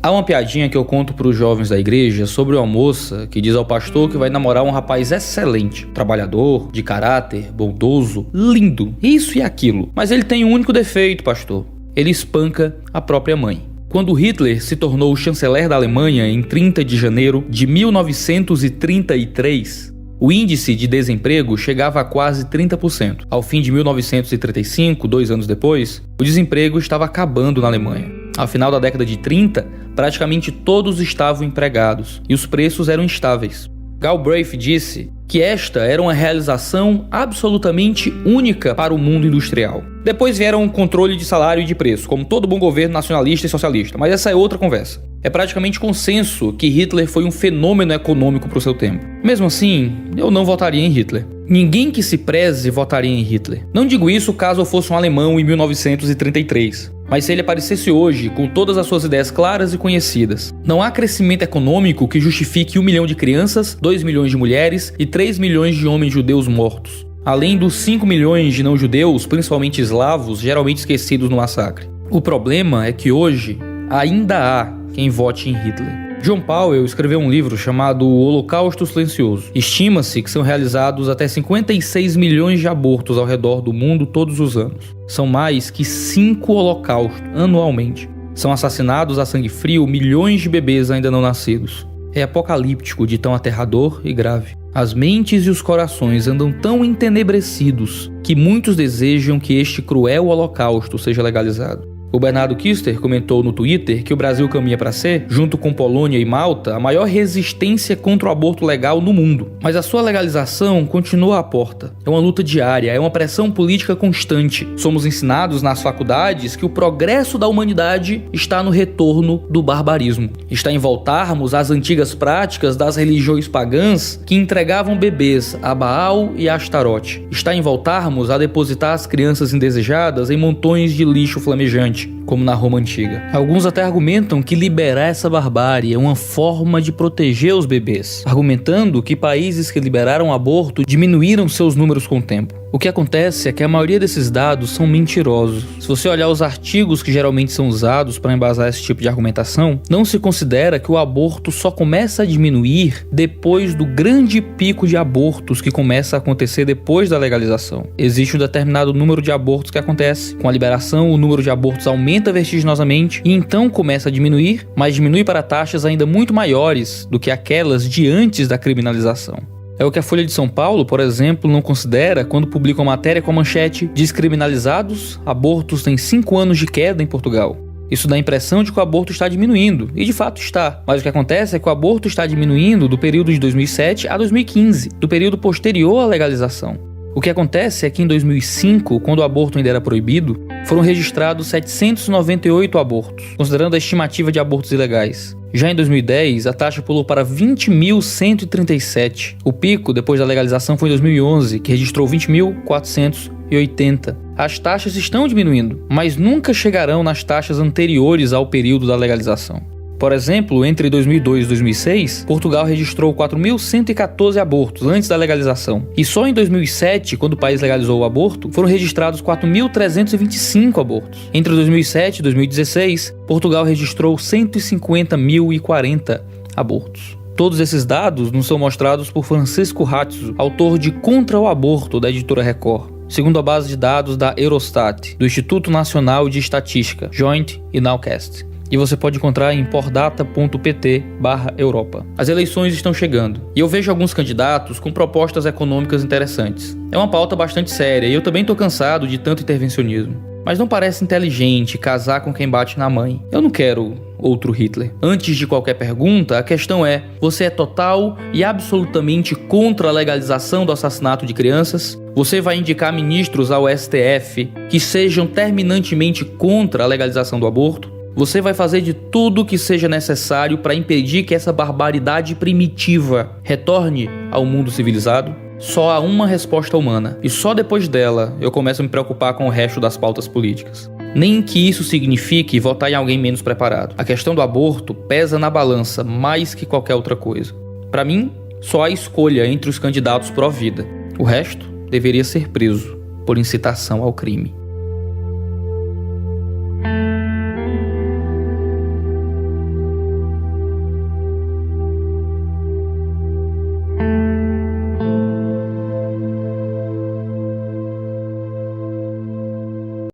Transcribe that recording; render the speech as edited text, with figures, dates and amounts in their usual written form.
Há uma piadinha que eu conto para os jovens da igreja sobre uma moça que diz ao pastor que vai namorar um rapaz excelente, trabalhador, de caráter, bondoso, lindo, isso e aquilo. Mas ele tem um único defeito, pastor. Ele espanca a própria mãe. Quando Hitler se tornou chanceler da Alemanha em 30 de janeiro de 1933, o índice de desemprego chegava a quase 30%. Ao fim de 1935, 2 anos depois, o desemprego estava acabando na Alemanha. Ao final da década de 30, praticamente todos estavam empregados e os preços eram estáveis. Galbraith disse que esta era uma realização absolutamente única para o mundo industrial. Depois vieram o controle de salário e de preço, como todo bom governo nacionalista e socialista, mas essa é outra conversa. É praticamente consenso que Hitler foi um fenômeno econômico para o seu tempo. Mesmo assim, eu não votaria em Hitler. Ninguém que se preze votaria em Hitler. Não digo isso caso eu fosse um alemão em 1933. Mas se ele aparecesse hoje, com todas as suas ideias claras e conhecidas. Não há crescimento econômico que justifique 1 milhão de crianças, 2 milhões de mulheres e 3 milhões de homens judeus mortos. Além dos 5 milhões de não-judeus, principalmente eslavos, geralmente esquecidos no massacre. O problema é que hoje ainda há quem vote em Hitler. John Powell escreveu um livro chamado O Holocausto Silencioso. Estima-se que são realizados até 56 milhões de abortos ao redor do mundo todos os anos. São mais que 5 holocaustos anualmente. São assassinados a sangue frio milhões de bebês ainda não nascidos. É apocalíptico de tão aterrador e grave. As mentes e os corações andam tão entenebrecidos que muitos desejam que este cruel holocausto seja legalizado. O Bernardo Kister comentou no Twitter que o Brasil caminha para ser, junto com Polônia e Malta, a maior resistência contra o aborto legal no mundo. Mas a sua legalização continua à porta. É uma luta diária, é uma pressão política constante. Somos ensinados nas faculdades que o progresso da humanidade está no retorno do barbarismo. Está em voltarmos às antigas práticas das religiões pagãs que entregavam bebês a Baal e a Astarote. Está em voltarmos a depositar as crianças indesejadas em montões de lixo flamejante, como na Roma Antiga. Alguns até argumentam que liberar essa barbárie é uma forma de proteger os bebês, argumentando que países que liberaram o aborto diminuíram seus números com o tempo. O que acontece é que a maioria desses dados são mentirosos. Se você olhar os artigos que geralmente são usados para embasar esse tipo de argumentação, não se considera que o aborto só começa a diminuir depois do grande pico de abortos que começa a acontecer depois da legalização. Existe um determinado número de abortos que acontece. Com a liberação, o número de abortos aumenta vertiginosamente e então começa a diminuir, mas diminui para taxas ainda muito maiores do que aquelas de antes da criminalização. É o que a Folha de São Paulo, por exemplo, não considera quando publica uma matéria com a manchete "Descriminalizados, abortos têm 5 anos de queda em Portugal". Isso dá a impressão de que o aborto está diminuindo, e de fato está. Mas o que acontece é que o aborto está diminuindo do período de 2007 a 2015, do período posterior à legalização. O que acontece é que em 2005, quando o aborto ainda era proibido, foram registrados 798 abortos, considerando a estimativa de abortos ilegais. Já em 2010, a taxa pulou para 20.137. O pico, depois da legalização, foi em 2011, que registrou 20.480. As taxas estão diminuindo, mas nunca chegarão nas taxas anteriores ao período da legalização. Por exemplo, entre 2002 e 2006, Portugal registrou 4.114 abortos antes da legalização. E só em 2007, quando o país legalizou o aborto, foram registrados 4.325 abortos. Entre 2007 e 2016, Portugal registrou 150.040 abortos. Todos esses dados nos são mostrados por Francisco Ratzo, autor de Contra o Aborto, da editora Record, segundo a base de dados da Eurostat, do Instituto Nacional de Estatística, Joint e Nowcast. E você pode encontrar em pordata.pt/Europa. As eleições estão chegando, e eu vejo alguns candidatos com propostas econômicas interessantes. É uma pauta bastante séria, e eu também estou cansado de tanto intervencionismo. Mas não parece inteligente casar com quem bate na mãe. Eu não quero outro Hitler. Antes de qualquer pergunta, a questão é: você é total e absolutamente contra a legalização do assassinato de crianças? Você vai indicar ministros ao STF que sejam terminantemente contra a legalização do aborto? Você vai fazer de tudo o que seja necessário para impedir que essa barbaridade primitiva retorne ao mundo civilizado? Só há uma resposta humana, e só depois dela eu começo a me preocupar com o resto das pautas políticas. Nem que isso signifique votar em alguém menos preparado. A questão do aborto pesa na balança mais que qualquer outra coisa. Para mim, só há escolha entre os candidatos pró-vida. O resto deveria ser preso por incitação ao crime.